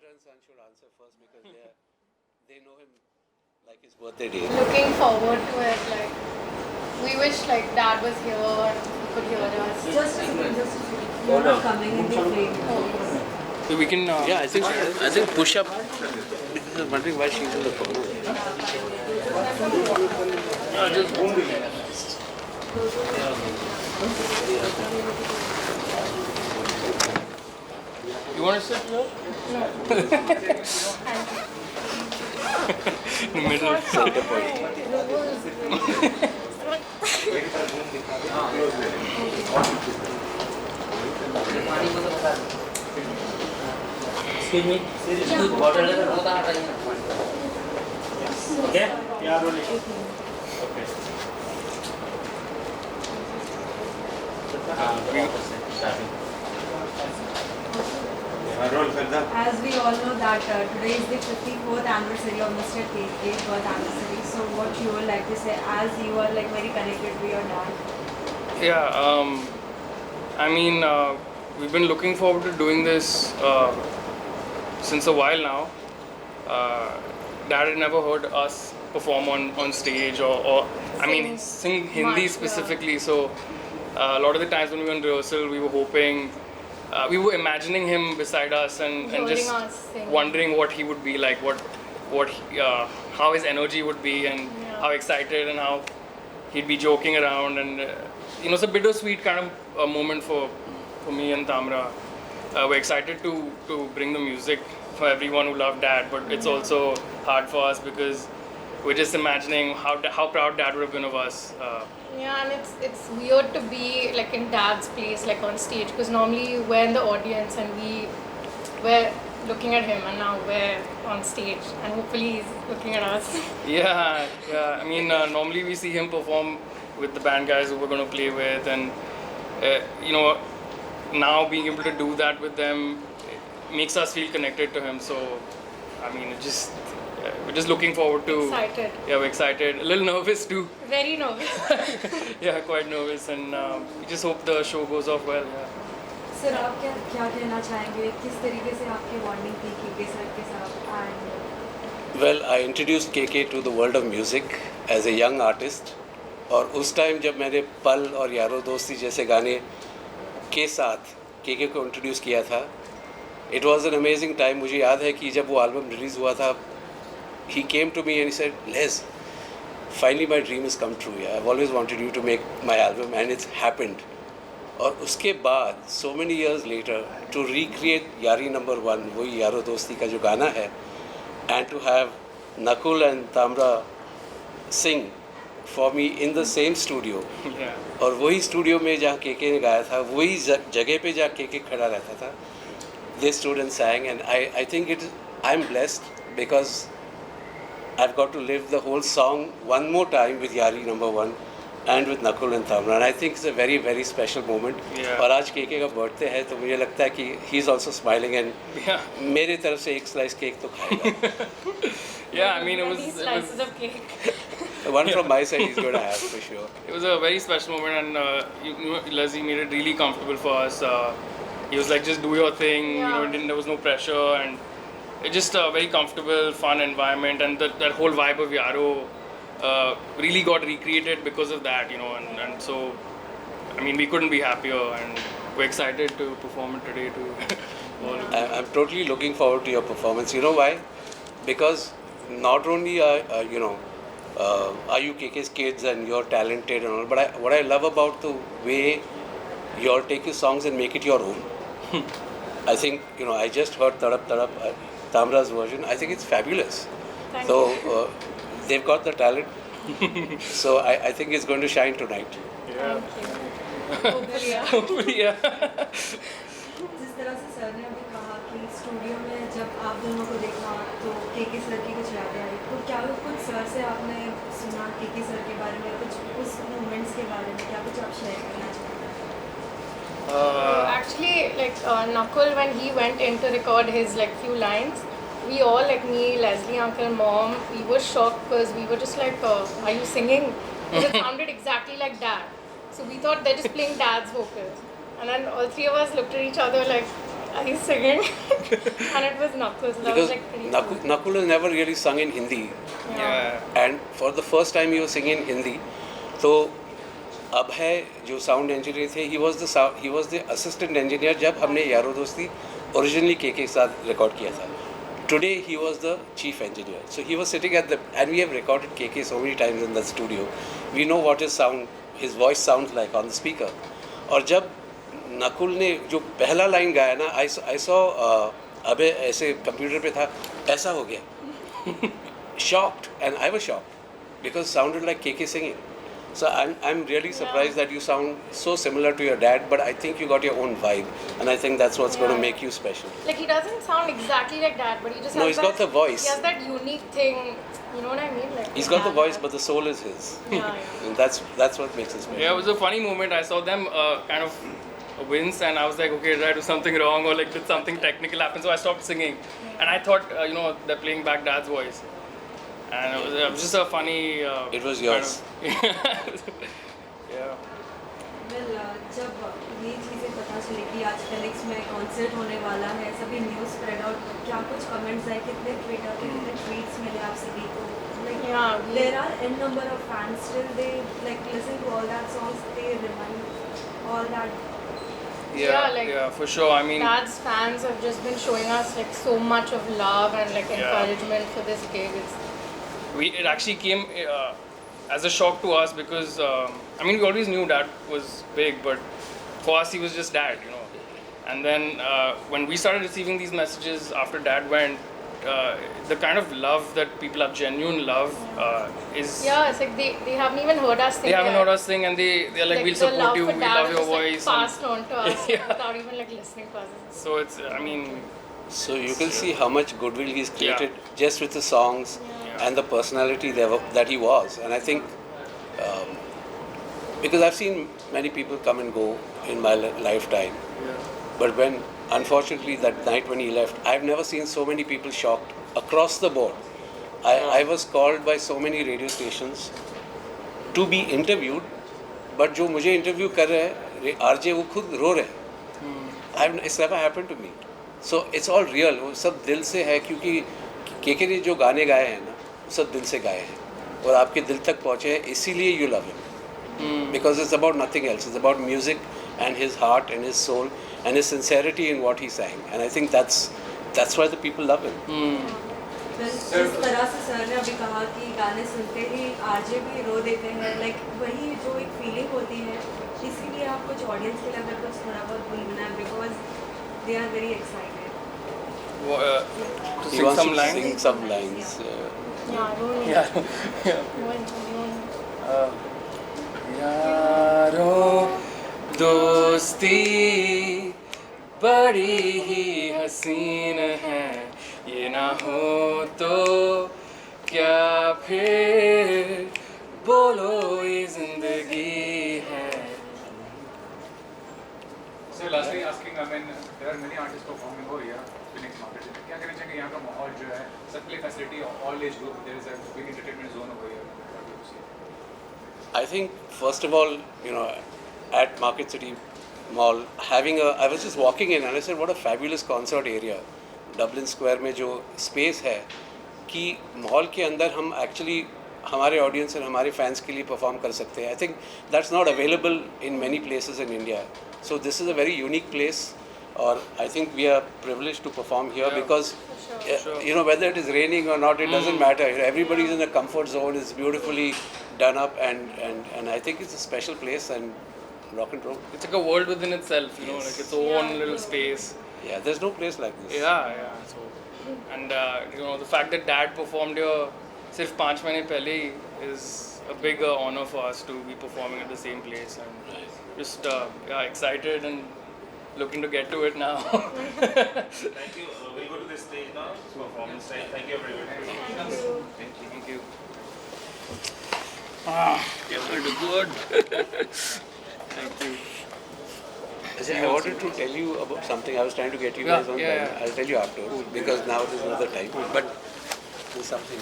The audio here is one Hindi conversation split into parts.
and son should answer first because they know him like his birthday day. Looking forward to it. Like we wish like Dad was here or he could hear us. Just a second. You're not coming in the frame. So we can. Yeah, I think push up. Because I'm wondering why she's in the corner. Just boom. You want to sit here? No. In the middle. Excuse me, seriously, bottle level होता है Okay? Yeah, rolling. Okay. Starting. As we all know that today is the 54th anniversary of Mr. KK's birth anniversary. So what you would like to say as you are like very connected to your dad? Yeah, I mean, we've been looking forward to doing this since a while now. Dad had never heard us perform on stage or I mean, sing Hindi specifically. So a lot of the times when we were in rehearsal, we were hoping, we were imagining him beside us and just wondering what he would be like, how his energy would be and how excited and how he'd be joking around and it's a bittersweet kind of a moment for me and Tamra. We're excited to bring the music for everyone who loved Dad, but it's also hard for us because we're just imagining how proud Dad would have been of us. Yeah, and it's weird to be like in Dad's place, like on stage, because normally we're in the audience and we're looking at him, and now we're on stage, and hopefully he's looking at us. Yeah. I mean, normally we see him perform with the band guys who we're going to play with, and now being able to do that with them makes us feel connected to him. So, I mean, we're just looking forward to. Excited. Yeah, we're excited. A little nervous too. Very nervous. Yeah, quite nervous, and we just hope the show goes off well. Yeah. Sir आप क्या कहना चाहेंगे किस तरीके से आपकी बॉन्डिंग थी KK सर के साथ and Well, I introduced KK to the world of music as a young artist. और उस टाइम जब मैंने पल और यारो दोस्ती जैसे गाने के साथ KK को इंट्रोड्यूस किया था, it was an amazing time. मुझे याद है कि जब वो एल्बम रिलीज़ हुआ था, he came to me and he said, Les, finally my dream has come true. Yeah, I've always wanted you to make my album and it's happened. और उसके बाद so many years later to recreate यारी नंबर 1, वही यारो दोस्ती का जो गाना है, and to have Nakul and Tamra sing for me in the same studio. Yeah. और वही स्टूडियो में जहाँ KK ने गाया था, वही जगह पे जहाँ KK खड़ा रहता था, they stood and sang, and I think I'm blessed because I've got to live the whole song one more time with Yari number 1 and with Nakul and Tamra, and I think it's a very very special moment. Yeah. और आज KK का बर्थडे है तो मुझे लगता है कि he's also smiling and Yeah. मेरे तरफ से एक स्लाइस केक तो खाएगा. Yeah, I mean, Many slices of cake. One from my side he's going to have for sure. It was a very special moment, and Leslie made it really comfortable for us. He was like, just do your thing. Yeah. There was no pressure, and it's just a very comfortable, fun environment, and that whole vibe of Yaro really got recreated because of that, and so, I mean, we couldn't be happier, and we're excited to perform it today to all of you. I'm totally looking forward to your performance. You know why? Because not only are you KK's kids and you're talented and all, but what I love about the way you all take your songs and make it your own. I think, I just heard Tadap Tadap, Tamra's version. I think it's fabulous. Thank So you. they've got the talent. So I think it's going to shine tonight. Yeah. Thank you. Hopefully, yeah. Hopefully, yeah. जिस तरह से सर ने अभी कहा कि स्टूडियो में जब आप दोनों को देखा तो KK सर की कुछ यादें आई तो क्या कुछ सर से आपने सुना KK सर के बारे में कुछ उस मोमेंट्स के बारे में क्या कुछ आप शेयर करना चाहते हैं? Actually, like Nakul, when he went in to record his like few lines, we all, like me, Leslie, uncle, mom, we were shocked because we were just like, are you singing? Because it sounded exactly like Dad. So we thought they're just playing Dad's vocals. And then all three of us looked at each other like, He's singing, and it was Nakul. So that Because was like pretty cool. Nakul has never really sung in Hindi, Yeah. and for the first time he was singing in Hindi. So अभय जो साउंड इंजीनियर थे, he was the assistant engineer जब हमने यारो दोस्ती originally के साथ रिकॉर्ड किया था. Today he was the chief engineer. So he was sitting at the, and we have recorded KK so many times in the studio. We know what his voice sounds like on the speaker. और जब नकुल ने जो पहला लाइन गाया ना, I saw अबे ऐसे कंप्यूटर पे था, ऐसा हो गया. Shocked, and I was shocked because it sounded like KK singing. So I'm really surprised that you sound so similar to your dad, but I think you got your own vibe, and I think that's what's going to make you special. Like he doesn't sound exactly like that, but he just No, has he's got the voice. He has that unique thing. You know what I mean? Like He's got the voice, but the soul is his. Yeah. And that's what makes it special. Yeah, it was a funny moment. I saw them kind of wince, and I was like, okay, did I do something wrong, or like did something technical happen? So I stopped singing, and I thought, they're playing back Dad's voice, and it was just a funny. It was yours. Yeah. Well जब ये चीज़ें पता चली कि आज फेलिक्स में कॉन्सर्ट होने वाला है, सभी न्यूज़ स्प्रेड आउट, क्या कुछ कमेंट्स आए, कितने ट्विटर पे कितने ट्वीट्स मिले आप सभी को? Yeah, there are n number of fans still they like listen to all that songs, they remind all that. Yeah, like- yeah, for sure. I mean, Dad's fans have just been showing us like so much of love and like Yeah. encouragement for this gig. it actually came as a shock to us because we always knew Dad was big, but for us he was just Dad, And then when we started receiving these messages after Dad went, the kind of love that people have, genuine love, is. Yeah, it's like they haven't even heard us sing. They haven't yet. heard us sing, and they're like, we'll the support love you, for we Dad love is your just, like, voice. and passed on to us Yeah. without even like listening to us. so it's, So you can see how much goodwill he's created Yeah. just with the songs Yeah. and the personality that he was. And I think because I've seen many people come and go in my lifetime, but when unfortunately that night when he left, I've never seen so many people shocked across the board. I was called by so many radio stations to be interviewed, but जो मुझे interview कर रहे हैं RJ वो खुद रो रहे हैं. It's never happened to me. So it's all real. वो सब दिल से है, क्योंकि केके ने जो गाने गाए हैं ना, वो सब दिल से गाए हैं और आपके दिल तक पहुँचे हैं, इसीलिए you love him. Because it's about nothing else. It's about music and his heart and his soul and his sincerity in what he sang. And I think that's why the people love him. जिस तरह से सर ने अभी कहा कि गाने सुनते ही आरजे भी रो देते हैं, लाइक वही जो एक फीलिंग होती है, इसीलिए आप कुछ ऑडियंस के लिए अगर कुछ थोड़ा बहुत गुनगुना है, because they are very excited. to He sing wants some to lines. sing some lines. Yeah, don't. Yeah. Don't. यारों दोस्ती बड़ी ही हसीन है, ये ना हो तो क्या फिर बोलो ये जिंदगी है. So lastly asking, there are many artists performing over here, Phoenix market. क्या कहना चाहेंगे यहाँ का माहौल जो है, सबके लिए facility, all age group, there is a big entertainment zone over here. What do you see? I think first of all, at Market City Mall, I was just walking in and I said, what a fabulous concert area. Dublin Square में जो space है कि मॉल के अंदर हम actually हमारे audience और हमारे fans के लिए perform कर सकते हैं. I think that's not available in many places in India. So this is a very unique place, or I think we are privileged to perform here because whether it is raining or not, it doesn't matter. Everybody is in a comfort zone. It's beautifully done up, and I think it's a special place and rock and roll. It's like a world within itself, Yes. like its own little space. Yeah, there's no place like this. Yeah. So, and the fact that Dad performed here सिर्फ 5 महीने पहले ही is a big honor for us to be performing at the same place, and just excited and looking to get to it now. Thank you. We'll go to this stage now. It's performance time. Thank you, everyone. Thank you. Good. Thank you. I wanted to tell you about something. I was trying to get you guys on time. Yeah. I'll tell you afterwards because now there's another time. But there's something.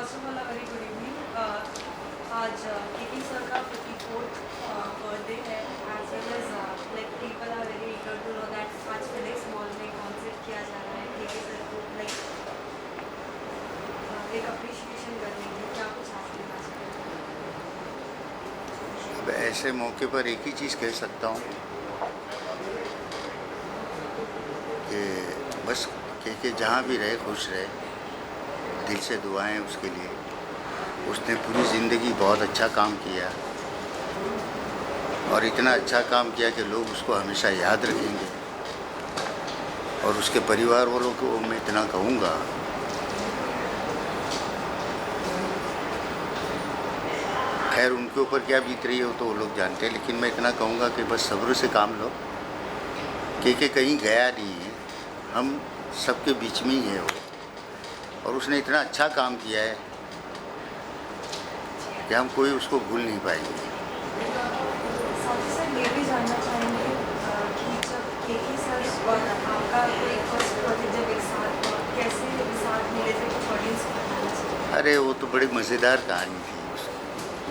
First of all very good evening. आज केके सर का 54th बर्थडे है, as well as like people are very eager to know that आज फिनिक्स मॉल में कॉन्सर्ट किया जा रहा है केके सर को लाइक एक अप्रिशिएशन करने के लिए। क्या कुछ आप कहना चाहेंगे? ऐसे मौके पर एक ही चीज़ कह सकता हूँ कि बस के जहाँ भी रहे खुश रहे, दिल से दुआएं उसके लिए। उसने पूरी ज़िंदगी बहुत अच्छा काम किया और इतना अच्छा काम किया कि लोग उसको हमेशा याद रखेंगे। और उसके परिवार वालों को मैं इतना कहूँगा, खैर उनके ऊपर क्या बीत रही है वो तो वो लोग जानते हैं, लेकिन मैं इतना कहूँगा कि बस सब्र से काम लो। के कहीं गया नहीं है, हम सबके बीच में ही है वो, और उसने इतना अच्छा काम किया है कि हम कोई उसको भूल नहीं पाएंगे। साथ ही सर ये भी जानना चाहेंगे कि जब केके सर और आपका कोई फर्स्ट प्रोजेक्ट जब एक साथ हुआ, कैसे एक साथ मिले थे, कुछ ऑडियंस को बताना चाहिए। अरे वो तो बड़ी मज़ेदार कहानी थी,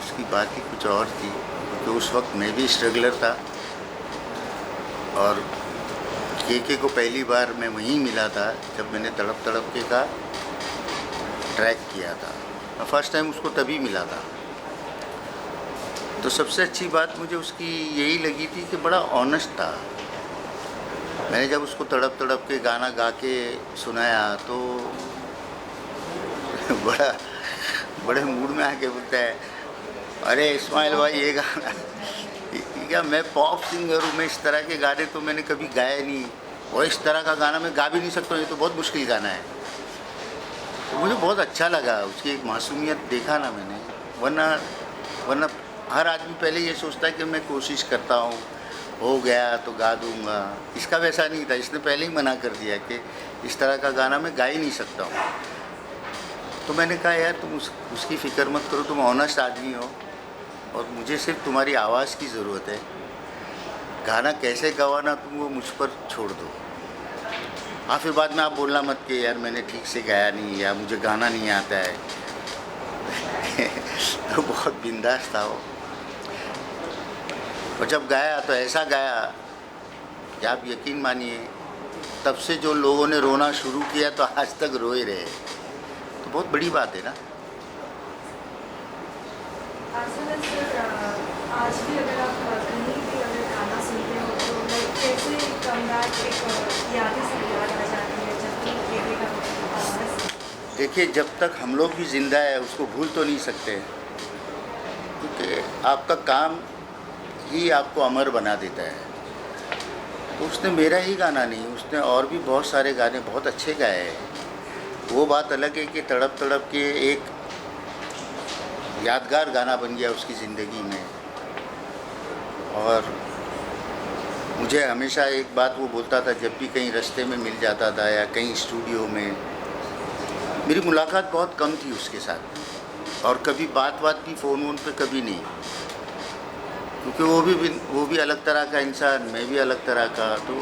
उसकी बात ही कुछ और थी, क्योंकि उस वक्त मैं भी स्ट्रगलर था और के को पहली बार मैं वहीं मिला था जब मैंने तड़प तड़प के का ट्रैक किया था। मैं फर्स्ट टाइम उसको तभी मिला था। तो सबसे अच्छी बात मुझे उसकी यही लगी थी कि बड़ा ऑनेस्ट था। मैंने जब उसको तड़प तड़प के गाना गा के सुनाया तो बड़े मूड में आके बोलता है, अरे इस्माइल भाई ये गाना क्या, मैं पॉप सिंगर हूँ, मैं इस तरह के गाने तो मैंने कभी गाए नहीं, और इस तरह का गाना मैं गा भी नहीं सकता हूँ, ये तो बहुत मुश्किल गाना है। तो मुझे बहुत अच्छा लगा उसकी एक मासूमियत देखा ना मैंने। वरना हर आदमी पहले ये सोचता है कि मैं कोशिश करता हूँ, हो गया तो गा दूँगा। इसका वैसा नहीं था, इसने पहले ही मना कर दिया कि इस तरह का गाना मैं गा ही नहीं सकता हूँ। तो मैंने कहा यार तुम उसकी फ़िक्र मत करो, तुम ऑनेस्ट आदमी हो और मुझे सिर्फ तुम्हारी आवाज़ की ज़रूरत है। गाना कैसे गवाना तुम वो मुझ पर छोड़ दो। हाँ फिर बाद में आप बोलना मत कि यार मैंने ठीक से गाया नहीं या मुझे गाना नहीं आता है। तो बहुत बिंदास था वो, और जब गाया तो ऐसा गाया कि आप यकीन मानिए तब से जो लोगों ने रोना शुरू किया तो आज तक रो ही रहे। तो बहुत बड़ी बात है ना। आज भी अगर आप कहीं भी अगर गाना सुनते हो तो लाइक कैसे कमबैक एक यादें सब याद आ जाती है जब भी केके का आवाज़। देखिए जब तक हम लोग भी ज़िंदा है उसको भूल तो नहीं सकते, क्योंकि आपका काम ही आपको अमर बना देता है। तो उसने मेरा ही गाना नहीं, उसने और भी बहुत सारे गाने बहुत अच्छे गाए हैं। वो बात अलग है कि तड़प तड़प के एक यादगार गाना बन गया उसकी ज़िंदगी में। और मुझे हमेशा एक बात वो बोलता था, जब भी कहीं रास्ते में मिल जाता था या कहीं स्टूडियो में, मेरी मुलाकात बहुत कम थी उसके साथ और कभी बात भी फ़ोन पे कभी नहीं, क्योंकि वो भी अलग तरह का इंसान, मैं भी अलग तरह का। तो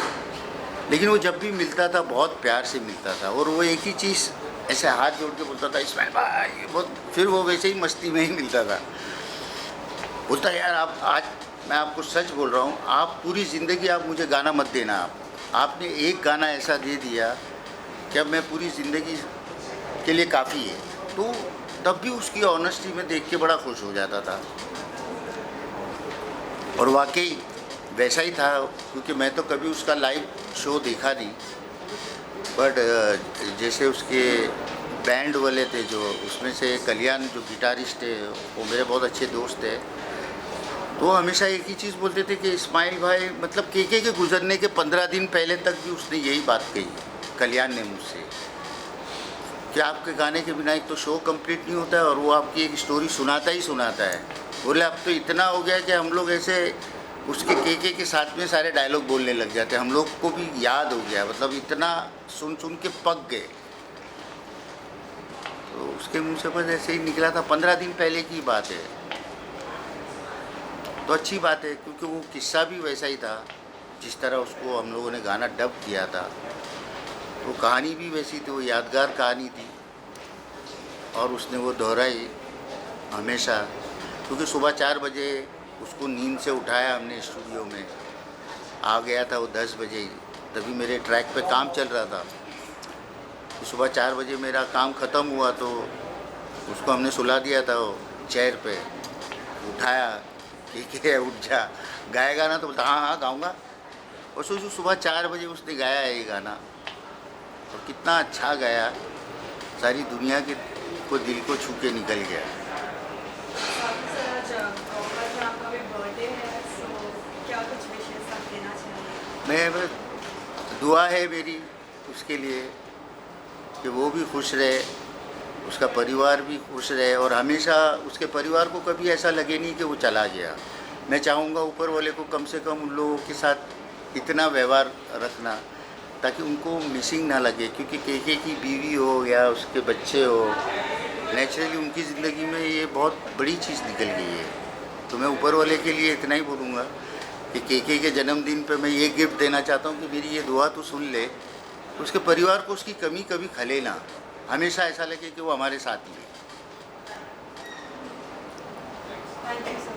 लेकिन वो जब भी मिलता था बहुत प्यार से मिलता था और वो एक ही चीज़ ऐसे हाथ जोड़ के बोलता था, इस्माइल भाई बहुत। फिर वो वैसे ही मस्ती में ही मिलता था, बोलता यार आप आज मैं आपको सच बोल रहा हूँ, आप पूरी ज़िंदगी आप मुझे गाना मत देना, आपने एक गाना ऐसा दे दिया कि अब मैं पूरी ज़िंदगी के लिए काफ़ी है। तो तब भी उसकी ऑनेस्टी में देख के बड़ा खुश हो जाता था। और वाकई वैसा ही था, क्योंकि मैं तो कभी उसका लाइव शो देखा नहीं, बट जैसे उसके बैंड वाले थे जो, उसमें से कल्याण जो गिटारिस्ट है वो मेरे बहुत अच्छे दोस्त है। तो हमेशा एक ही चीज़ बोलते थे कि इस्माइल भाई, मतलब के गुजरने के 15 दिन पहले तक भी उसने यही बात कही कल्याण ने मुझसे, कि आपके गाने के बिना एक तो शो कंप्लीट नहीं होता है और वो आपकी एक स्टोरी सुनाता ही सुनाता है। बोले अब तो इतना हो गया कि हम लोग ऐसे उसके के साथ में सारे डायलॉग बोलने लग जाते हैं, हम लोग को भी याद हो गया, मतलब इतना सुन के पक गए। तो उसके मुंह से बस ऐसे ही निकला था, 15 दिन पहले की बात है। तो अच्छी बात है, क्योंकि वो किस्सा भी वैसा ही था जिस तरह उसको हम लोगों ने गाना डब किया था। वो कहानी भी वैसी थी, वो यादगार कहानी थी। और उसने वो दोहराई हमेशा, क्योंकि सुबह 4 बजे उसको नींद से उठाया हमने स्टूडियो में, आ गया था वो 10 बजे ही, तभी मेरे ट्रैक पे काम चल रहा था। तो सुबह 4 बजे मेरा काम ख़त्म हुआ तो उसको हमने सुला दिया था वो चेयर पे, उठाया, ठीक है उठ जा, गाएगा ना? तो बोलता हाँ हाँ गाऊँगा। और सोचो सुबह 4 बजे उसने गाया है ये गाना, और कितना अच्छा गाया, सारी दुनिया के को दिल को छू के निकल गया। आपका भी बर्थडे है, सो क्या कुछ विशेष आप देना चाहेंगे? मैं बस दुआ है मेरी उसके लिए कि वो भी खुश रहे, उसका परिवार भी खुश रहे, और हमेशा उसके परिवार को कभी ऐसा लगे नहीं कि वो चला गया। मैं चाहूँगा ऊपर वाले को कम से कम उन लोगों के साथ इतना व्यवहार रखना ताकि उनको मिसिंग ना लगे, क्योंकि केके की बीवी हो या उसके बच्चे हो, नेचुरली उनकी ज़िंदगी में ये बहुत बड़ी चीज़ निकल गई है। तो मैं ऊपर वाले के लिए इतना ही बोलूँगा कि केके के जन्मदिन पे मैं ये गिफ्ट देना चाहता हूँ कि मेरी ये दुआ तो सुन ले, तो उसके परिवार को उसकी कमी कभी खले ना, हमेशा ऐसा लगे कि वो हमारे साथ ही है। Thank you sir.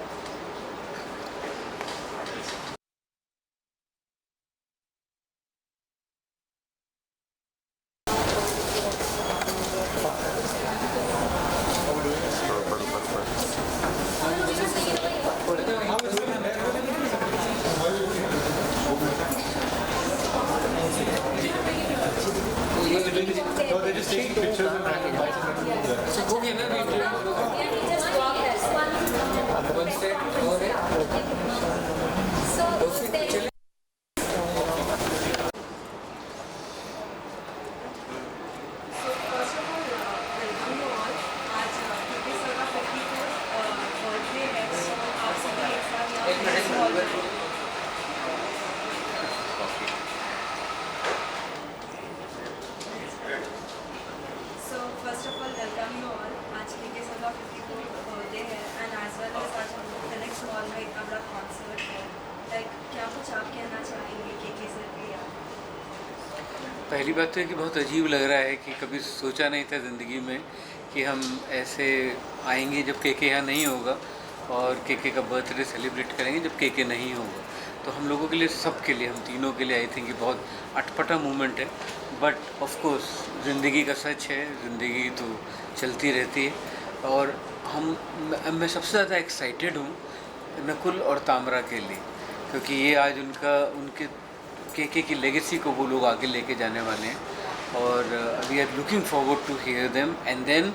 So first of all, welcome you all. आज के सर का 54th बर्थडे है, एंड एज वेल एज आज हम लोग फिनिक्स मॉल में इतना बड़ा कॉन्सर्ट है। लाइक क्या कुछ आप कहना चाहेंगे के सर के लिए? पहली बात तो है कि बहुत अजीब लग रहा है कि कभी सोचा नहीं था ज़िंदगी में कि हम ऐसे आएंगे जब केके यहाँ नहीं होगा, और केके का बर्थडे सेलिब्रेट करेंगे जब केके नहीं होगा। तो हम लोगों के लिए, सबके लिए, हम तीनों के लिए आई थिंक ये बहुत अटपटा मोमेंट है। बट ऑफ कोर्स ज़िंदगी का सच है, ज़िंदगी तो चलती रहती है। और मैं सबसे ज़्यादा एक्साइटेड हूँ नकुल और तामरा के लिए, क्योंकि ये आज उनके केके की लेगेसी को वो लोग आगे लेके जाने वाले हैं, और we are looking forward to hear them. And then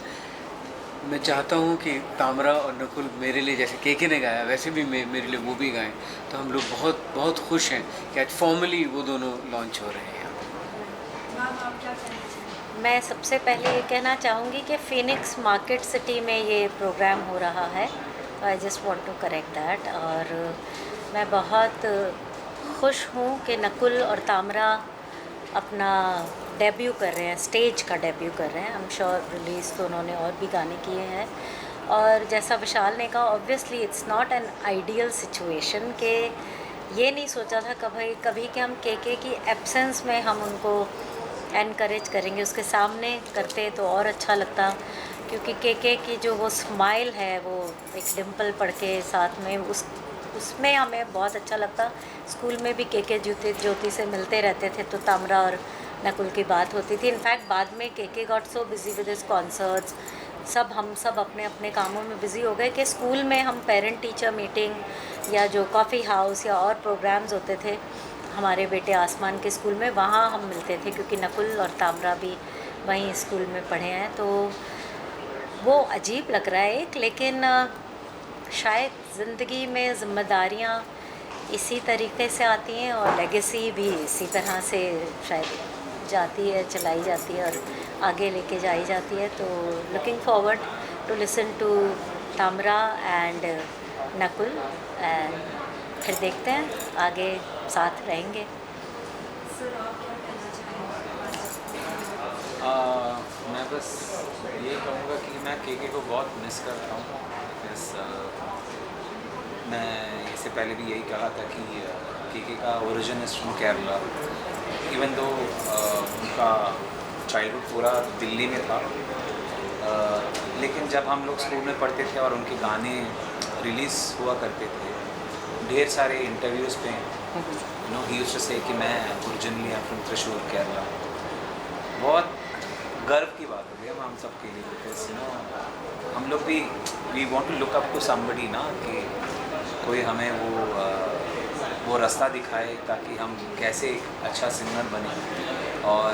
मैं चाहता हूँ कि तामरा और नकुल मेरे लिए जैसे केके ने गाया वैसे भी मेरे लिए वो भी गाएं। तो हम लोग बहुत बहुत खुश हैं कि आज फॉर्मली वो दोनों लॉन्च हो रहे हैं। मैम आप क्या कहना चाहेंगे? मैं सबसे पहले ये कहना चाहूँगी कि फिनिक्स मार्केट सिटी में ये प्रोग्राम हो रहा है, I just want to correct that. और मैं बहुत खुश हूँ कि नकुल और तामरा अपना डेब्यू कर रहे हैं, स्टेज का डेब्यू कर रहे हैं। आई एम श्योर रिलीज़ तो उन्होंने और भी गाने किए हैं, और जैसा विशाल ने कहा, obviously it's not an ideal situation कि ये नहीं सोचा था कभी कि हम केके की एब्सेंस में हम उनको एनकरेज करेंगे। उसके सामने करते तो और अच्छा लगता, क्योंकि केके की जो वो स्माइल है, वो एक डिम्पल पड़ के साथ में उसमें हमें बहुत अच्छा लगता। स्कूल में भी केके ज्योति से मिलते रहते थे, तो तामरा और नकुल की बात होती थी। इनफैक्ट बाद में KK got so busy with his concerts, हम सब अपने अपने कामों में बिज़ी हो गए कि स्कूल में हम पेरेंट टीचर मीटिंग या जो कॉफ़ी हाउस या और प्रोग्राम्स होते थे हमारे बेटे आसमान के स्कूल में, वहाँ हम मिलते थे, क्योंकि नकुल और तामरा भी वहीं स्कूल में पढ़े हैं। तो वो अजीब लग रहा है एक, लेकिन शायद ज़िंदगी में ज़िम्मेदारियाँ इसी तरीके से आती हैं, और लेगेसी भी इसी तरह से शायद जाती है, चलाई जाती है और आगे लेके जाई जाती है। तो looking forward to listen to Tamara and Nakul, and फिर देखते हैं आगे साथ रहेंगे। सर आप क्या कहना चाहेंगे? मैं बस ये कहूँगा कि मैं केके को बहुत मिस करता हूँ। मैं इससे पहले भी यही कहा था कि केके का origin is from Kerala, even though उनका चाइल्डहुड पूरा दिल्ली में था, लेकिन जब हम लोग स्कूल में पढ़ते थे और उनके गाने रिलीज़ हुआ करते थे, ढेर सारे इंटरव्यूज़ पे ही यूज्ड टू से कि मैं originally I am from Thrissur Kerala. बहुत गर्व की बात हो गई हम सब के लिए, बिकॉज हम लोग भी we want to look up to somebody ना, कि कोई हमें वो रास्ता दिखाए ताकि हम कैसे एक अच्छा सिंगर बने। और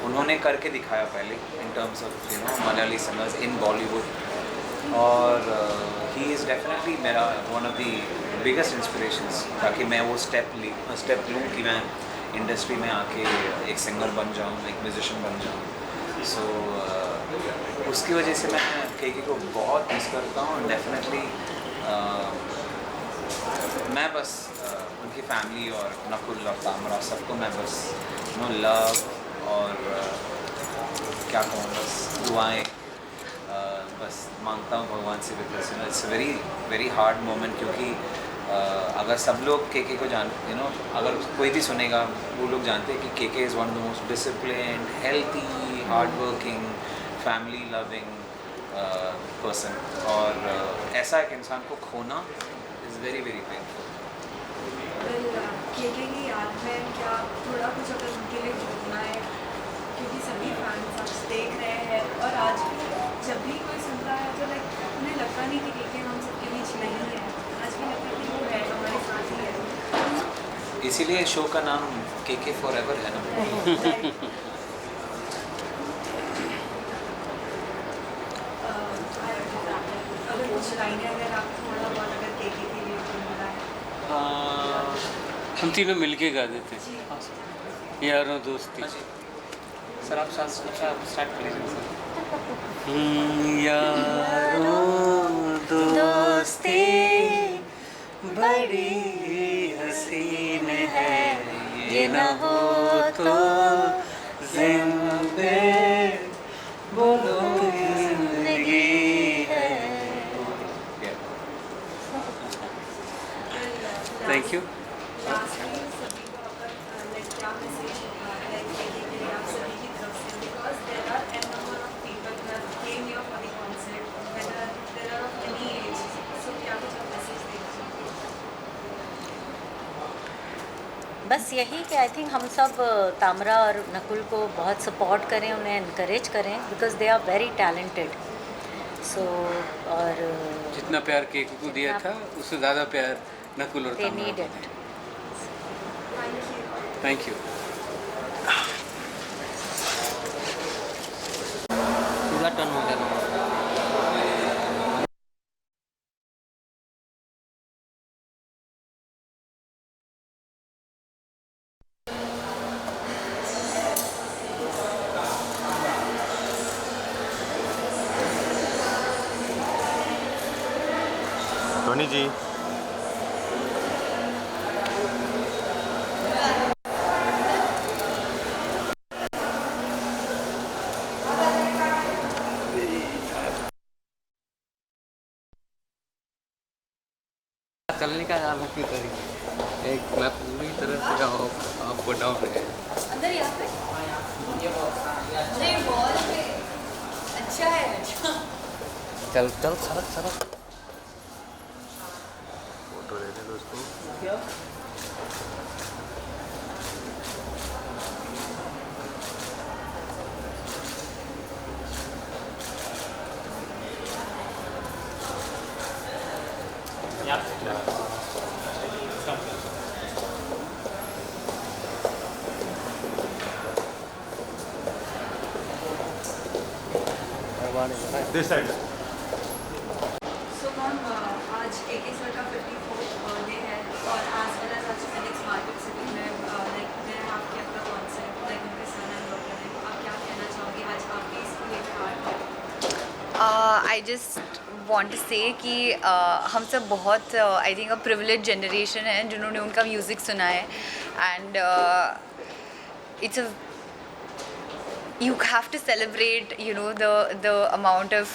उन्होंने करके दिखाया पहले in terms of Malayali singers इन बॉलीवुड। और ही इज़ डेफिनेटली मेरा one of the biggest inspirations, ताकि मैं वो स्टेप लूँ कि मैं इंडस्ट्री में आके एक सिंगर बन जाऊँ, एक म्यूजिशियन बन जाऊँ। सो उसकी वजह से मैं केके को बहुत मिस करता हूँ। डेफिनेटली मैं बस उनकी फैमिली और नकुल और तामरा सबको मैं बस लव और क्या कहूँ, बस दुआएं बस मांगता हूँ भगवान से, because it's very very hard moment. क्योंकि अगर सब लोग केके को अगर कोई भी सुनेगा, वो लोग जानते हैं कि KK is one of the most disciplined, healthy, hard working, family loving person. और ऐसा एक इंसान को खोना is very very painful. KK की याद में क्या थोड़ा कुछ अगर उनके लिए जोड़ना है, क्योंकि सभी फैंस अब देख रहे हैं और आज भी जब भी कोई सुनता है तो लाइक उन्हें लगता नहीं कि केके हम सबके बीच नहीं है, आज भी लगता है कि वो है, हमारे साथ ही है। इसीलिए शो का नाम केके फॉरएवर है ना। अगर कुछ लाइनें अगर आप थोड़ा बहुत अगर केके के लिए बोलना है। हम तीनों मिलके गा देते हैं, यारों दोस्ती। सर आप स्टार्ट कर लीजिए सर। यारों दोस्ती बड़ी हसीन है, ये न हो तो जिंदगी बोलो जिंदगी है। Thank you. लास्टली सभी को अगर क्या मैसेज है केके के लिए आप सभी की तरफ से, because there are an number of people who have come here for the concert, whether there are of any age, so क्या कुछ आप मैसेज देना चाहेंगे? बस यही कि आई थिंक हम सब तामरा और नकुल को बहुत सपोर्ट करें, उन्हें इनकरेज करें, because they are very talented. So और जितना प्यार केके को दिया था उससे ज़्यादा प्यार नकुल और they तामरा need को it. Thank you. पूरा टर्न हो गया। टोनी जी चलने का हाल की तरीके एक मैं पूरी तरह से आपको डाउन है। अंदर यहाँ पे नहीं बॉल पे अच्छा है। चल चल सड़क सड़क फोटो ले लें दोस्तों। क्या दिस साइड। सो मैम आज केके सर का 54th बर्थडे है और आज वेल एज आज फिनिक्स मार्केट सिटी में लाइक मैं आपके अपना कॉन्सर्ट लाइक उनके सन एंड डॉटर है, आप क्या कहना चाहोगे आज आपके इसको लेकर आर्ट? I just want to say कि हम सब बहुत I think a privilege generation है जिन्होंने उनका म्यूज़िक सुना है and it's a you have to celebrate, you know, the amount of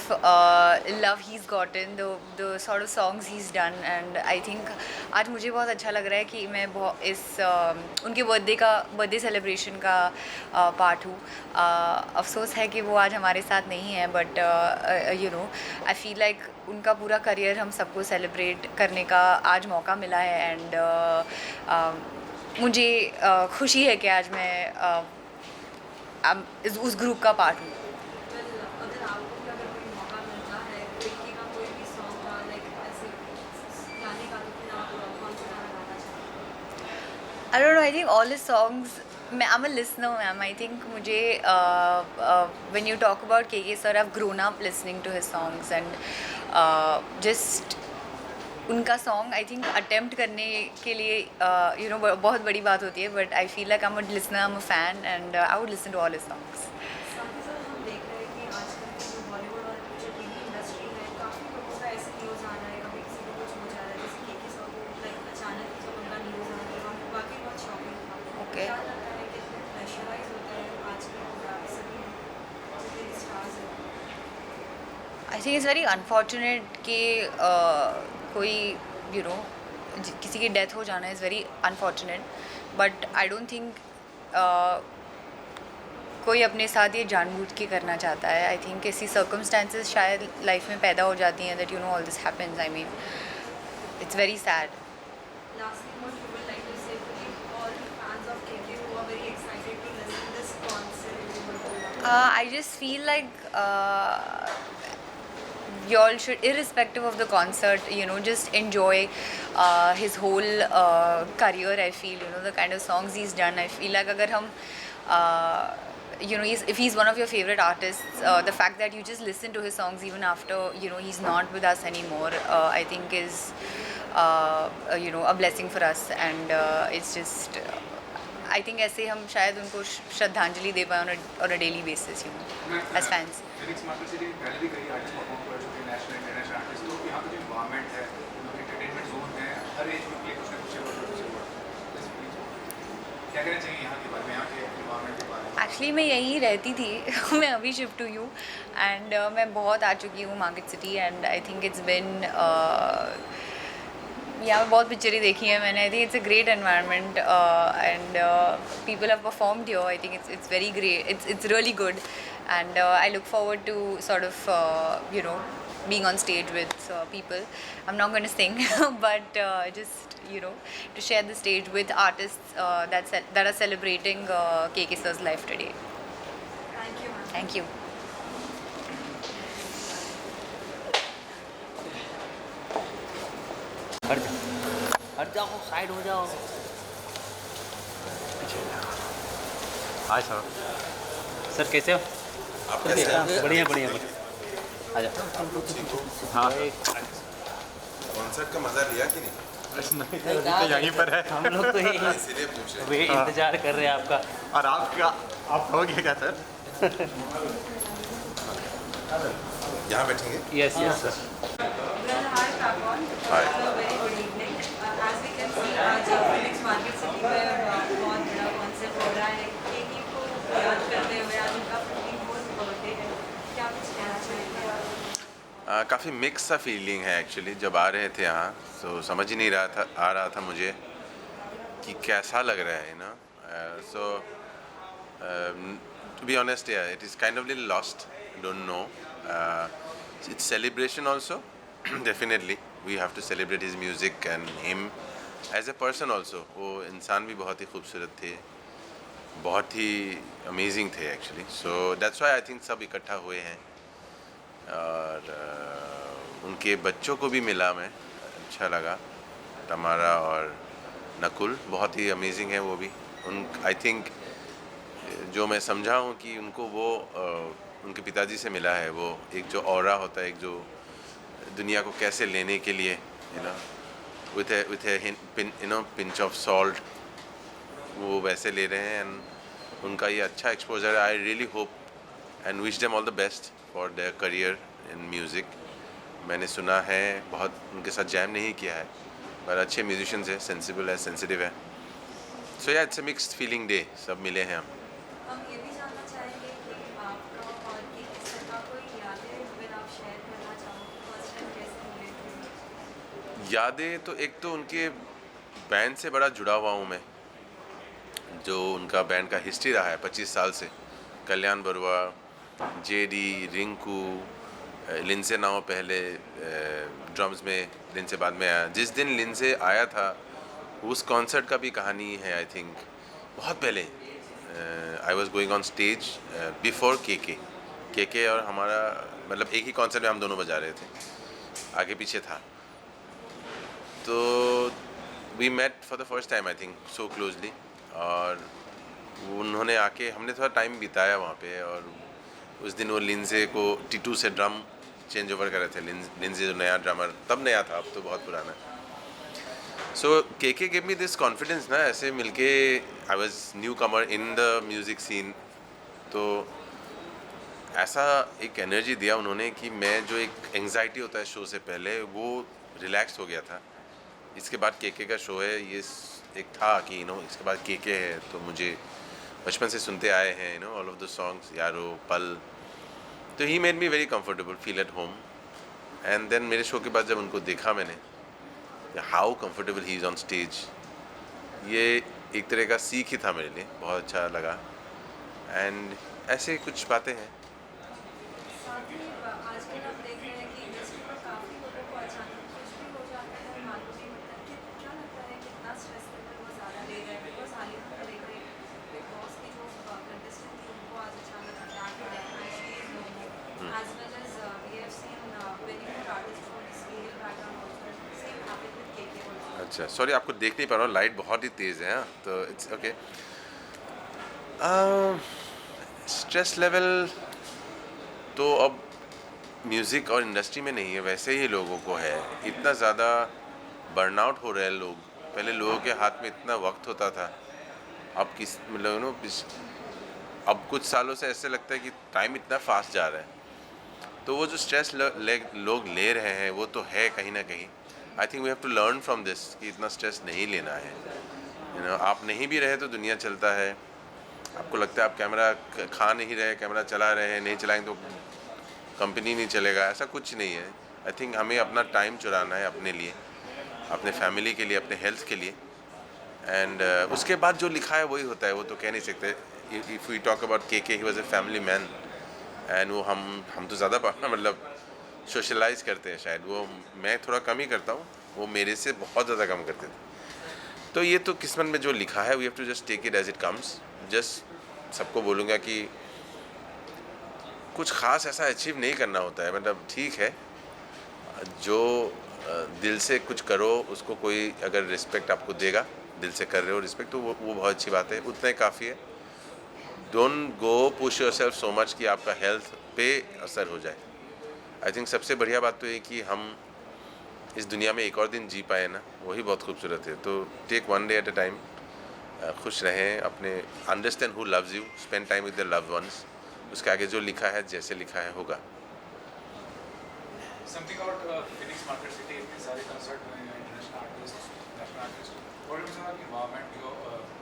love he's gotten, the sort of songs he's done, and I think आज मुझे बहुत अच्छा लग रहा है कि मैं बहुत इस उनके बर्थडे सेलिब्रेशन का पार्ट हूँ. अफसोस है कि वो आज हमारे साथ नहीं है, but you know I feel like उनका पूरा करियर हम सबको सेलिब्रेट करने का आज मौका मिला है, एंड मुझे खुशी है कि आज मैं उस ग्रुप का पार्ट हूँ. अगर आपको भी अगर कोई मौका मिलता है केके का कोई भी सॉन्ग का लाइक ऐसे गाने का, तो फिर आप कौन सा गाना गाना चाहेंगे? I don't know, I think all his songs, I'm a listener, ma'am. I think मुझे when you talk about KK sir, I've grown up listening to his songs, and just उनका सॉन्ग आई थिंक अटेम्प्ट करने के लिए यू नो बहुत बड़ी बात होती है, but I feel like I am a listener, I am a fan, and I would listen to all his songs. साथ ही साथ हम देख रहे हैं कि आजकल की जो बॉलीवुड और जो टीवी इंडस्ट्री है, काफ़ी लोगों का ऐसे न्यूज़ आ रहा है, कभी किसी को कुछ हो जा रहा है, जैसे केके सर को लाइक अचानक जब उनका न्यूज़ आ रहा है, वाकई बहुत शॉकिंग था. Okay. क्या लगता है कि इतने प्रेशराइज होते हैं आजकल पूरा सभी जितने स्टार्स हैं? आई थिंक इट्स वेरी अनफॉर्चुनेट कि कोई यू नो किसी की डेथ हो जाना is very unfortunate, but I don't think कोई अपने साथ ये जानबूझ के करना चाहता है. आई थिंक ऐसी सर्कमस्टांसेस शायद लाइफ में पैदा हो जाती हैं that you know all this happens. I mean it's very sad. Lastly, what you would like to say to all the fans of KK who are very excited to listen to this concert? I just feel like you all should, irrespective of the concert, you know, just enjoy his whole career. I feel, you know, the kind of songs he's done. I feel like agar hum you know, if he's one of your favorite artists, the fact that you just listen to his songs even after, you know, he's not with us anymore, I think is you know, a blessing for us, and it's just I think ऐसे हम शायद उनको श्रद्धांजलि दे पाए on a daily basis, you know, as fans. Phoenix market city में पहले भी कई आर्टिस्ट परफॉर्म कर चुके हैं, नेशनल इंटरनेशनल आर्टिस्ट. तो यहाँ पे जो इन्वायरमेंट है, एंटरटेनमेंट जोन है, हर एज ग्रुप के लिए कुछ ना कुछ क्या कहना चाहिए यहाँ के बारे में, यहाँ के इन्वायरमेंट के बारे में? एक्चुअली मैं यहीं रहती थी मैं अभी शिफ्ट हुई हूँ, एंड मैं बहुत आ चुकी हूँ market city, and I think it's been यहाँ पे बहुत पिक्चरें देखी हैं मैंने. I think it's a great environment, and people have performed here. I think it's very great, it's really good, and I look forward to sort of you know being on stage with people. I'm not going to sing but just, you know, to share the stage with artists that are celebrating KK sir's life today. Thank you, ma'am. Thank you. हट जाओ, साइड हो जाओ. Hi sir. सर कैसे हो? आप कैसे हैं? बढ़िया बढ़िया. आ जाओ. हाँ. कॉन्सर्ट का मजा लिया कि नहीं? तो यहीं पर है हम लोग, तो इसीलिए पूछ रहे वे इंतजार कर रहे हैं आपका. और आप हो गया क्या सर? यहाँ बैठेंगे? Yes yes sir. Well, hi, Pawan. Hi. Very good evening. As we can see, आज फिनिक्स मार्केट सिटी में बहुत बड़ा कॉन्सर्ट हो रहा है. केके को याद करते हुए आज उनका 54th बर्थडे है. क्या कुछ कहना चाहेंगे? काफ़ी मिक्स सा फीलिंग है एक्चुअली. जब आ रहे थे यहाँ तो समझ ही नहीं आ रहा था मुझे कि कैसा लग रहा है ना. So to be honest, it is kind of little lost. Don't know. It's celebration also. Definitely we have to celebrate his music and him as a person also. वो इंसान भी बहुत ही खूबसूरत थे, बहुत ही अमेजिंग थे actually. So that's why I think सब इकट्ठा हुए हैं, और उनके बच्चों को भी मिला मैं, अच्छा लगा. तमारा और नकुल बहुत ही अमेजिंग है वो भी. आई थिंक जो मैं समझा हूँ कि उनको वो उनके पिताजी से मिला है. वो एक जो ऑरा होता है, एक जो दुनिया को कैसे लेने के लिए, you know, with A you know pinch of salt, वो वैसे ले रहे हैं. एंड उनका ये अच्छा एक्सपोजर है. I really hope and wish them all the best for their career in music. मैंने सुना है, बहुत उनके साथ जैम नहीं किया है, पर अच्छे म्यूजिशियंस हैं, सेंसिबल है, सेंसिटिव है. सो या it's a mixed feeling day. सब मिले हैं हम. हम ये भी जानना चाहेंगे कि यादें तो एक तो उनके बैंड से बड़ा जुड़ा हुआ हूँ मैं, जो उनका बैंड का हिस्ट्री रहा है 25 साल से। कल्याण बरुआ, जेडी, रिंकू, लिंसे नाउ पहले ड्रम्स में, लिंसे बाद में आया। जिस दिन लिंसे आया था उस कॉन्सर्ट का भी कहानी है आई थिंक। बहुत पहले I was going on stage before के और हमारा मतलब एक ही कॉन्सर्ट में हम दोनों बजा रहे थे, आगे पीछे था। तो we met for the first time I think so closely, और उन्होंने आके हमने थोड़ा टाइम बिताया वहाँ पे। और उस दिन वो लिंजे को टीटू से ड्रम चेंज ओवर कर रहे थे। लिंजे जो नया ड्रमर, तब नया था, अब तो बहुत पुराना है। सो के गिव मी दिस कॉन्फिडेंस ना, ऐसे मिलके I was newcomer in the music scene, तो ऐसा एक एनर्जी दिया उन्होंने कि मैं जो एक एंग्जाइटी होता है शो से पहले, वो रिलैक्स हो गया था। इसके बाद के का शो है, ये एक था कि इसके बाद के है, तो मुझे बचपन से सुनते आए हैं all of the songs, Yaaron, Pal. तो he made me very comfortable, feel at home. And then मेरे शो के बाद जब उनको देखा मैंने, how comfortable he is on stage, ये एक तरह का सीख ही था मेरे लिए, बहुत अच्छा लगा। एंड ऐसे कुछ बातें हैं। साथ ही आजकल हम देख रहे हैं कि इंडस्ट्री में काफ़ी लोगों को अचानक कुछ भी हो जाता है, मालूम नहीं होता है। कि क्या लगता है कितना स्ट्रेस लेवल वो ज़्यादा ले रहे हैं? बिकॉज हाल ही में हम देख रहे हैं बिग बॉस की जो कंटेस्टेंट थी, उनको आज अचानक अटैक हो गया, as well as we have seen very more artist from serial background also, same happened with KK also. अच्छा, सॉरी आपको देख नहीं पा रहा हूँ, लाइट बहुत ही तेज़ है। हाँ, तो इट्स ओके। स्ट्रेस लेवल तो अब म्यूज़िक और इंडस्ट्री में नहीं है, वैसे ही लोगों को है। इतना ज़्यादा बर्नआउट हो रहे हैं लोग। पहले लोगों के हाथ में इतना वक्त होता था, अब किस मतलब अब कुछ सालों से ऐसे लगता है कि टाइम इतना फास्ट जा रहा है। तो वो जो स्ट्रेस लोग ले रहे हैं वो तो है कहीं ना कहीं। I think we have to learn from this कि इतना स्ट्रेस नहीं लेना है। आप नहीं भी रहे तो दुनिया चलता है। आपको लगता है आप कैमरा खा नहीं रहे, कैमरा चला रहे हैं, नहीं चलाएंगे तो कंपनी नहीं चलेगा, ऐसा कुछ नहीं है। आई थिंक हमें अपना टाइम चुराना है अपने लिए, अपने फैमिली के लिए, अपने हेल्थ के लिए। एंड उसके बाद जो लिखा है वही होता है, वो तो कह नहीं सकते। इफ़ वी टॉक अबाउट के he was a family man, and वो हम तो ज़्यादा मतलब सोशलाइज करते हैं शायद, वो मैं थोड़ा कम ही करता हूँ, वो मेरे से बहुत ज़्यादा कम करते थे। तो ये तो किस्मत में जो लिखा है, we have to just take it as it comes. Just सबको बोलूँगा कि कुछ ख़ास ऐसा अचीव नहीं करना होता है, मतलब ठीक है, जो दिल से कुछ करो उसको कोई अगर रिस्पेक्ट आपको देगा, दिल से कर रहे हो रिस्पेक्ट, तो वो बहुत अच्छी बात है, उतना ही काफ़ी है। Don't go push yourself so much कि आपका हेल्थ पे असर हो जाए। आई थिंक सबसे बढ़िया बात तो ये कि हम इस दुनिया में एक और दिन जी पाए ना, वही बहुत खूबसूरत है। तो take one day at a time, खुश रहें, अपने understand who loves you, spend time with the loved ones. उसके आगे जो लिखा है, जैसे लिखा है होगा। Something about Phoenix market city, इतने सारे कंसर्ट हुए हैं, international artist, national artist, world में सारा एनवायरनमेंट जो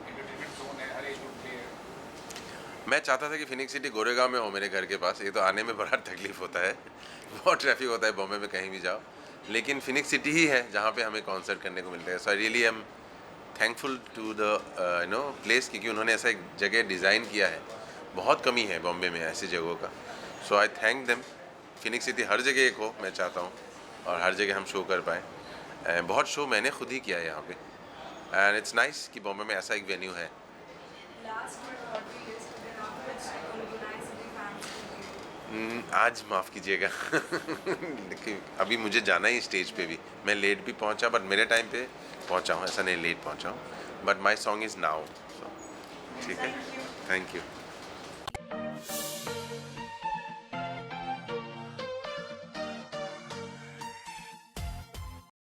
एंटरटेनमेंट जोन है, हर एज ग्रुप के। मैं चाहता था कि फिनिक्स सिटी गोरेगांव में हो, मेरे घर के पास। ये तो आने में बड़ा तकलीफ होता है, बहुत ट्रैफिक होता है बॉम्बे में कहीं भी जाओ, लेकिन फिनिक्स सिटी ही है जहाँ पे हमें कॉन्सर्ट करने को मिलता है। So I really am thankful to the place, क्योंकि उन्होंने ऐसा एक जगह डिज़ाइन किया है। बहुत कमी है बॉम्बे में ऐसी जगहों का। So I thank them. Phoenix city हर जगह एक हो, मैं चाहता हूँ, और हर जगह हम शो कर पाएँ। बहुत शो मैंने खुद ही किया है यहाँ पे, एंड इट्स नाइस कि बॉम्बे में ऐसा एक वेन्यू है। आज माफ़ कीजिएगा अभी मुझे जाना ही स्टेज पे भी, मैं लेट भी पहुंचा, बट मेरे टाइम पे पहुंचा हूँ, ऐसा नहीं लेट पहुंचा हूँ, but my song is now. ठीक है, थैंक यू।